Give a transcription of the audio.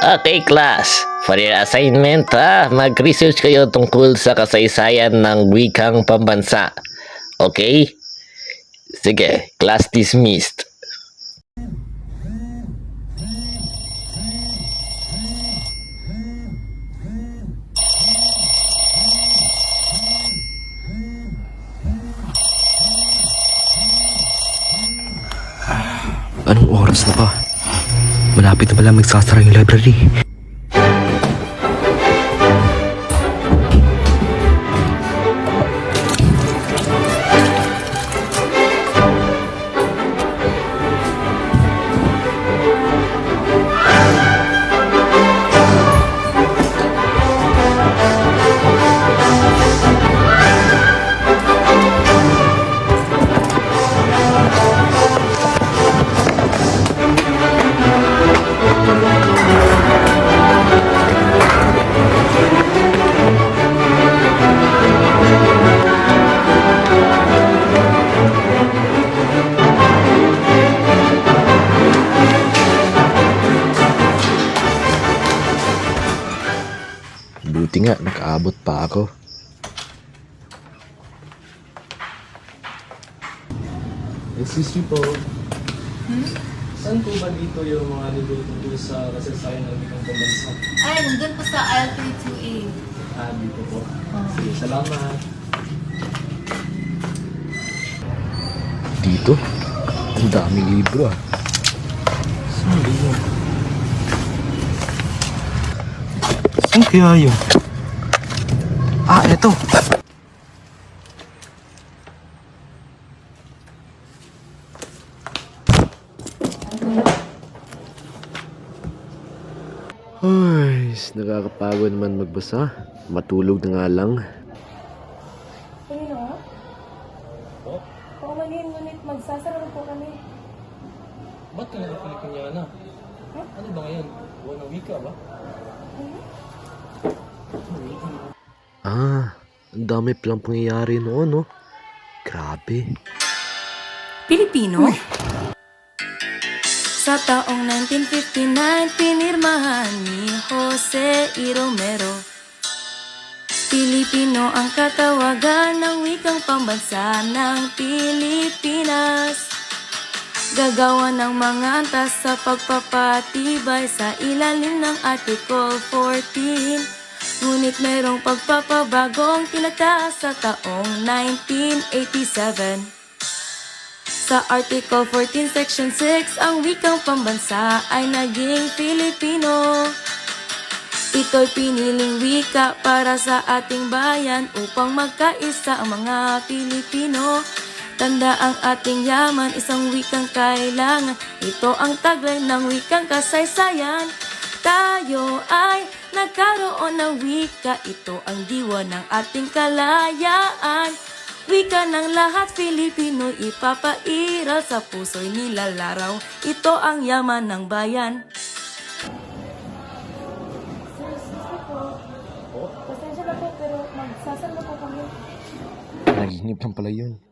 Okay, class. For your assignment, mag-research kayo tungkol sa kasaysayan ng wikang pambansa. Okay? Sige, class dismissed. Anong oras na ba? Malapit na pala magsasara yung library. Buti nga, nakaabot pa ako. Excuse me po. Saan po ba dito yung mga libro tungkol sa kasaysayan ng wikang pambansa? Ay, nandun po sa aisle 32A. Dito po. Sige, salamat. Dito? Ang daming libro ah. Saan ba yun? Saan kaya yun? Eto! Ay, nakakapagod naman magbasa. Matulog na nga lang. Panginoon? Paumanin, ngunit magsasara na po kami. Ba't ka nagpalikin niya na? Ano ba ngayon? Buwan ng wika ba? Ang dami palang pangyayari noon, no? Grabe. Pilipino? Sa taong 1959, pinirmahan ni Jose E. Romero. Pilipino ang katawagan ng wikang pambansa ng Pilipinas. Gagawa ng mga antas sa pagpapatibay sa ilalim ng Article 14. Ngunit mayroong pagpapabagong tinataas sa taong 1987. Sa Article 14, Section 6, ang wikang pambansa ay naging Filipino. Ito'y piniling wika para sa ating bayan upang magkaisa ang mga Pilipino. Tanda ang ating yaman, isang wikang kailangan. Ito ang taglay ng wikang kasaysayan. Tayo ay nagkaroon ng wika, ito ang diwa ng ating kalayaan. Wika ng lahat Filipino, ipapairal sa puso'y nilalaraw. Ito ang yaman ng bayan. Pasensya na po, pero magsasara na po kami. Naginip lang pala yun.